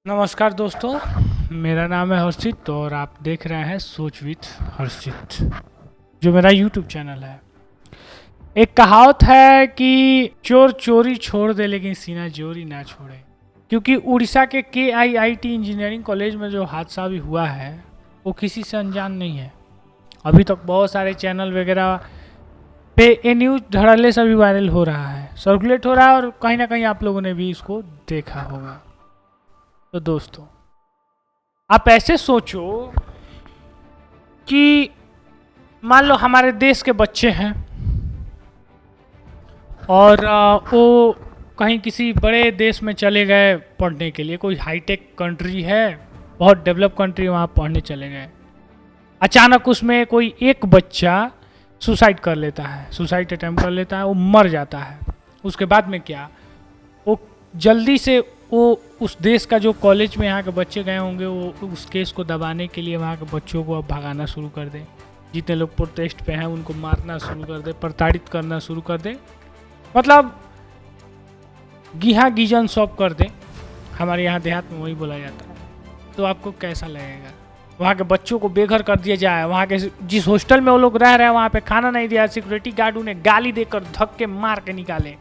नमस्कार दोस्तों, मेरा नाम है हर्षित और आप देख रहे हैं सोच विथ हर्षित, जो मेरा यूट्यूब चैनल है। एक कहावत है कि चोर चोरी छोड़ दे लेकिन सीना चोरी ना छोड़े। क्योंकि उड़ीसा के KIIT इंजीनियरिंग कॉलेज में जो हादसा भी हुआ है वो किसी से अनजान नहीं है। अभी तक बहुत सारे चैनल वगैरह पे ये न्यूज़ धड़ल्ले से भी वायरल हो रहा है, सर्कुलेट हो रहा है और कहीं ना कहीं आप लोगों ने भी इसको देखा होगा। तो दोस्तों, आप ऐसे सोचो कि मान लो हमारे देश के बच्चे हैं और वो कहीं किसी बड़े देश में चले गए पढ़ने के लिए। कोई हाईटेक कंट्री है, बहुत डेवलप कंट्री, वहाँ पढ़ने चले गए। अचानक उसमें कोई एक बच्चा सुसाइड कर लेता है, सुसाइड अटैम्प्ट कर लेता है, वो मर जाता है। उसके बाद में क्या, वो जल्दी से वो उस देश का जो कॉलेज में यहाँ के बच्चे गए होंगे वो उस केस को दबाने के लिए वहाँ के बच्चों को अब भगाना शुरू कर दे। जितने लोग प्रोटेस्ट पे हैं उनको मारना शुरू कर दे, प्रताड़ित करना शुरू कर दे, मतलब गिहा गीजन सॉप कर दे। हमारे यहाँ देहात में वही बोला जाता है। तो आपको कैसा लगेगा? वहाँ के बच्चों को बेघर कर दिया जाए, वहाँ के जिस हॉस्टल में वो लोग रह रहे हैं वहाँ पे खाना नहीं दिया, सिक्योरिटी गार्ड उन्हें गाली देकर धक्के मार के निकाले।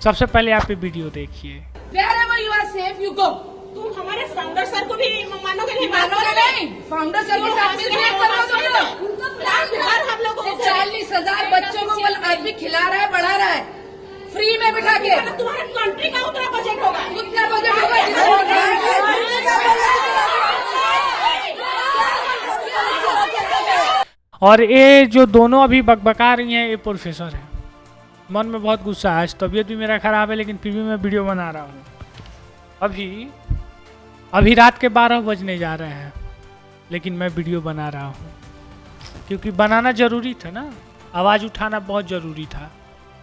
सबसे पहले आप ये वीडियो देखिए। Wherever you are safe, you go. तुम हमारे फाउंडर सर को भी मानोगे नहीं? मानोगे नहीं? फाउंडर सर के साथ मिलकर करोगे तुम लोग। हम लोगों को 40,000 बच्चों को वो आदमी खिला रहा है, बढ़ा रहा है, फ्री में बिठा के। तुम्हारे कंट्री का उतना बजट होगा, उतना बजट होगा। और ये जो दोनों अभी बकबका रही हैं, ये प्रोफेसर हैं। मन में बहुत गुस्सा है, आज तबीयत भी मेरा ख़राब है, लेकिन फिर भी मैं वीडियो बना रहा हूँ। अभी रात के 12 बजने जा रहे हैं, लेकिन मैं वीडियो बना रहा हूँ क्योंकि बनाना ज़रूरी था ना, आवाज़ उठाना बहुत ज़रूरी था।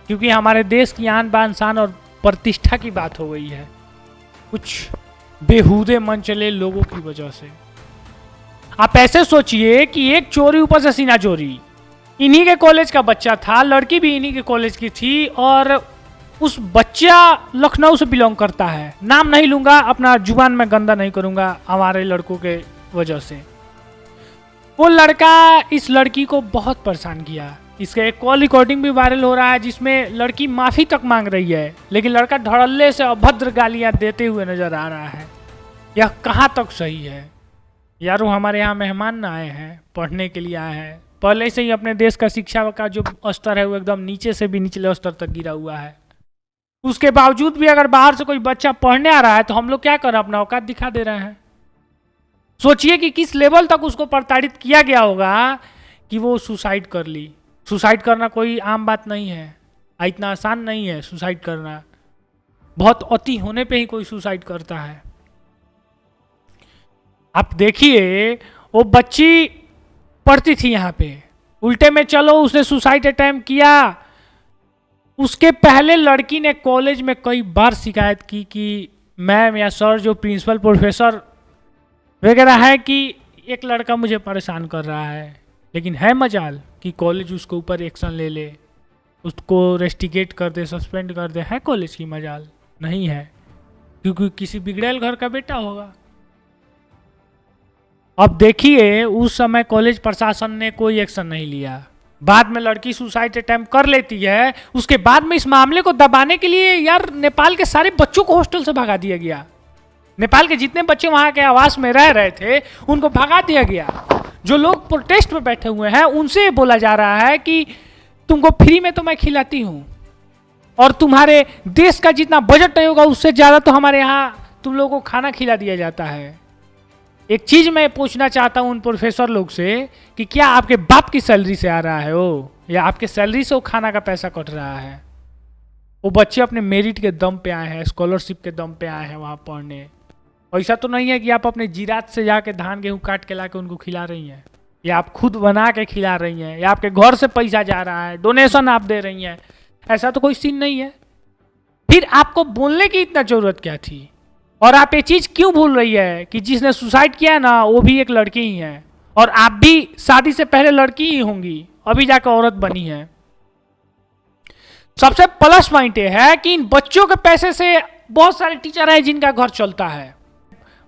क्योंकि हमारे देश की आन बान शान और प्रतिष्ठा की बात हो गई है कुछ बेहूदे मन चले लोगों की वजह से। आप ऐसे सोचिए कि एक चोरी ऊपर से सीना चोरी, इन्हीं के कॉलेज का बच्चा था, लड़की भी इन्हीं के कॉलेज की थी, और उस बच्चा लखनऊ से बिलोंग करता है। नाम नहीं लूंगा, अपना जुबान में गंदा नहीं करूंगा हमारे लड़कों के वजह से। वो लड़का इस लड़की को बहुत परेशान किया। इसका एक कॉल रिकॉर्डिंग भी वायरल हो रहा है जिसमें लड़की माफ़ी तक मांग रही है, लेकिन लड़का धड़ल्ले से अभद्र गालियाँ देते हुए नजर आ रहा है। यह कहाँ तक सही है? यार वो हमारे यहाँ मेहमान ना आए हैं, पढ़ने के लिए आए हैं। पहले से ही अपने देश का शिक्षा का जो स्तर है वो एकदम नीचे से भी निचले स्तर तक गिरा हुआ है। उसके बावजूद भी अगर बाहर से कोई बच्चा पढ़ने आ रहा है तो हम लोग क्या कर रहे हैं, अपना औकात दिखा दे रहे हैं। सोचिए कि किस लेवल तक उसको प्रताड़ित किया गया होगा कि वो सुसाइड कर ली। सुसाइड करना कोई आम बात नहीं है, इतना आसान नहीं है सुसाइड करना। बहुत अति होने पे ही कोई सुसाइड करता है। आप देखिए, वो बच्ची पढ़ती थी यहाँ पे, उल्टे में चलो उसने सुसाइड अटेम्प्ट किया। उसके पहले लड़की ने कॉलेज में कई बार शिकायत की कि मैम या सर, जो प्रिंसिपल प्रोफेसर वगैरह है, कि एक लड़का मुझे परेशान कर रहा है। लेकिन है मजाल कि कॉलेज उसके ऊपर एक्शन ले ले, उसको रेस्टिकेट कर दे, सस्पेंड कर दे। है कॉलेज की मजाल? नहीं है, क्योंकि किसी बिगड़ैल घर का बेटा होगा। अब देखिए, उस समय कॉलेज प्रशासन ने कोई एक्शन नहीं लिया। बाद में लड़की सुसाइड अटेम्प्ट कर लेती है, उसके बाद में इस मामले को दबाने के लिए यार नेपाल के सारे बच्चों को हॉस्टल से भगा दिया गया। नेपाल के जितने बच्चे वहाँ के आवास में रह रहे थे उनको भगा दिया गया। जो लोग प्रोटेस्ट में बैठे हुए हैं उनसे बोला जा रहा है कि तुमको फ्री में तो मैं खिलाती हूँ, और तुम्हारे देश का जितना बजट नहीं होगा उससे ज़्यादा तो हमारे यहाँ तुम लोगों को खाना खिला दिया जाता है। एक चीज मैं पूछना चाहता हूं उन प्रोफेसर लोग से कि क्या आपके बाप की सैलरी से आ रहा है वो, या आपके सैलरी से वो खाना का पैसा कट रहा है? वो बच्चे अपने मेरिट के दम पे आए हैं, स्कॉलरशिप के दम पे आए हैं वहाँ पढ़ने। ऐसा तो नहीं है कि आप अपने जीरात से जाके धान गेहूँ काट के ला के उनको खिला रही हैं, या आप खुद बना के खिला रही हैं, या आपके घर से पैसा जा रहा है, डोनेशन आप दे रही हैं। ऐसा तो कोई सीन नहीं है। फिर आपको बोलने की इतना जरूरत क्या थी? और आप ये चीज क्यों भूल रही है कि जिसने सुसाइड किया ना वो भी एक लड़की ही है, और आप भी शादी से पहले लड़की ही होंगी, अभी जाकर औरत बनी है। सबसे प्लस पॉइंट ये है कि इन बच्चों के पैसे से बहुत सारे टीचर हैं जिनका घर चलता है।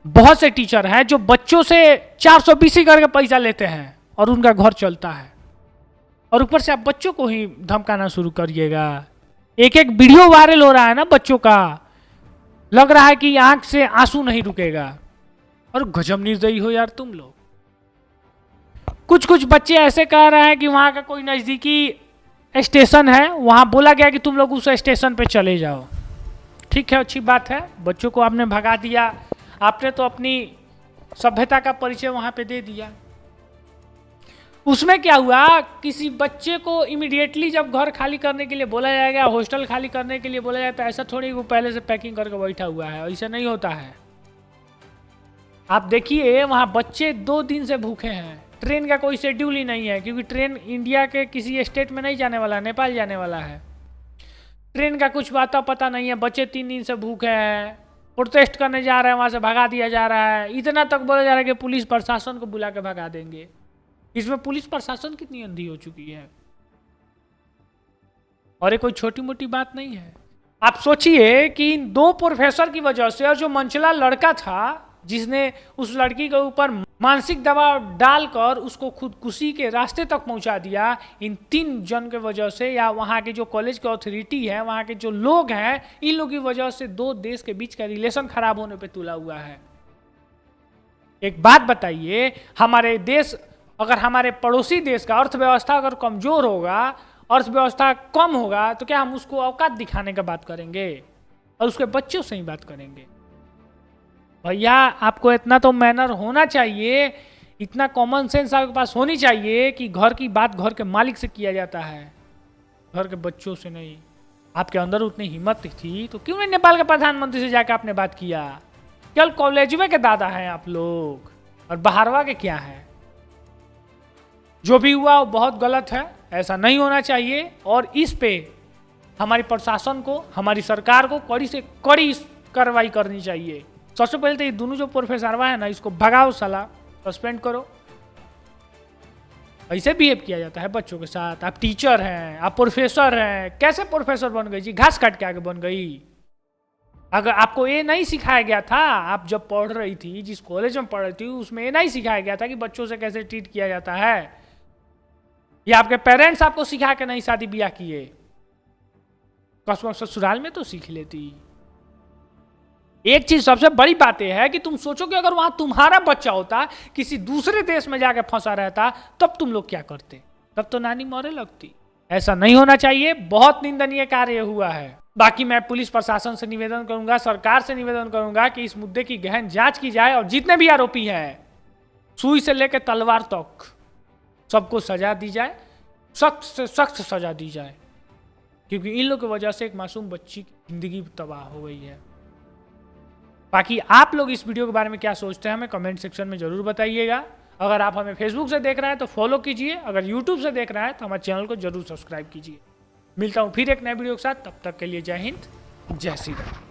बहुत से टीचर हैं जो बच्चों से 420 करके पैसा लेते हैं और उनका घर चलता है, और ऊपर से आप बच्चों को ही धमकाना शुरू करिएगा। एक एक वीडियो वायरल हो रहा है ना बच्चों का, लग रहा है कि आंख से आंसू नहीं रुकेगा। और गजब निर्दयी हो यार तुम लोग। कुछ कुछ बच्चे ऐसे कह रहे हैं कि वहां का कोई नजदीकी स्टेशन है, वहां बोला गया कि तुम लोग उस स्टेशन पे चले जाओ। ठीक है, अच्छी बात है, बच्चों को आपने भगा दिया, आपने तो अपनी सभ्यता का परिचय वहां पे दे दिया। उसमें क्या हुआ, किसी बच्चे को इमीडिएटली जब घर खाली करने के लिए बोला जाएगा, हॉस्टल खाली करने के लिए बोला जाए, तो ऐसा थोड़ी वो पहले से पैकिंग करके बैठा हुआ है, ऐसा नहीं होता है। आप देखिए वहां बच्चे 2 दिन से भूखे हैं, ट्रेन का कोई शेड्यूल ही नहीं है, क्योंकि ट्रेन इंडिया के किसी स्टेट में नहीं जाने वाला, नेपाल जाने वाला है। ट्रेन का कुछ बात पता नहीं है, बच्चे 3 दिन से भूखे हैं, प्रोटेस्ट करने जा रहे हैं, वहां से भगा दिया जा रहा है। इतना तक बोला जा रहा है कि पुलिस प्रशासन को बुला के भगा देंगे। इसमें पुलिस प्रशासन कितनी अंधी हो चुकी है। और ये कोई छोटी मोटी बात नहीं है। आप सोचिए कि इन 2 प्रोफेसर की वजह से, और जो मंचला लड़का था जिसने उस लड़की के ऊपर मानसिक दबाव डालकर उसको खुदकुशी के रास्ते तक पहुंचा दिया, इन 3 जन के वजह से, या वहां के जो कॉलेज के अथॉरिटी है, वहां के जो लोग हैं, इन लोगों की वजह से 2 देश के बीच का रिलेशन खराब होने पे तुला हुआ है। एक बात बताइए, हमारे देश, अगर हमारे पड़ोसी देश का अर्थव्यवस्था अगर कमजोर होगा, अर्थव्यवस्था कम होगा, तो क्या हम उसको औकात दिखाने का बात करेंगे और उसके बच्चों से ही बात करेंगे? भैया आपको इतना तो मैनर होना चाहिए, इतना कॉमन सेंस आपके पास होनी चाहिए कि घर की बात घर के मालिक से किया जाता है, घर के बच्चों से नहीं। आपके अंदर उतनी हिम्मत थी तो क्यों नहीं नेपाल के प्रधानमंत्री से जाकर आपने बात किया? केवल कॉलेज में के दादा हैं आप लोग, और बाहरवा के क्या है? जो भी हुआ वो बहुत गलत है, ऐसा नहीं होना चाहिए। और इस पे हमारी प्रशासन को, हमारी सरकार को कड़ी से कड़ी कार्रवाई करनी चाहिए। सबसे पहले तो ये दोनों जो प्रोफेसर है ना, इसको भगाओ साला, सस्पेंड करो। ऐसे बिहेव किया जाता है बच्चों के साथ? आप टीचर हैं, आप प्रोफेसर हैं, कैसे प्रोफेसर बन गई जी? घास काट के आगे बन गई। अगर आपको ये नहीं सिखाया गया था, आप जब पढ़ रही थी, जिस कॉलेज में पढ़ रही थी, उसमें ये नहीं सिखाया गया था कि बच्चों से कैसे ट्रीट किया जाता है? या आपके पेरेंट्स आपको सिखा के नहीं शादी ब्याह किए? कसम ससुराल में तो सीख लेती। एक चीज सबसे बड़ी बात यह है कि तुम सोचो कि अगर वहां तुम्हारा बच्चा होता, किसी दूसरे देश में जाके फंसा रहता, तब तुम लोग क्या करते? तब तो नानी मोरे लगती। ऐसा नहीं होना चाहिए, बहुत निंदनीय कार्य हुआ है। बाकी मैं पुलिस प्रशासन से निवेदन करूंगा, सरकार से निवेदन करूंगा कि इस मुद्दे की गहन जांच की जाए, और जितने भी आरोपी हैं, सुई से लेकर तलवार तक, सबको सजा दी जाए, सख्त से सख्त सजा दी जाए, क्योंकि इन लोगों की वजह से एक मासूम बच्ची की जिंदगी तबाह हो गई है। बाकी आप लोग इस वीडियो के बारे में क्या सोचते हैं, हमें कमेंट सेक्शन में जरूर बताइएगा। अगर आप हमें फेसबुक से देख रहे हैं तो फॉलो कीजिए, अगर यूट्यूब से देख रहे हैं तो हमारे चैनल को जरूर सब्सक्राइब कीजिए। मिलता हूँ फिर एक नए वीडियो के साथ, तब तक के लिए जय हिंद, जय श्री राम।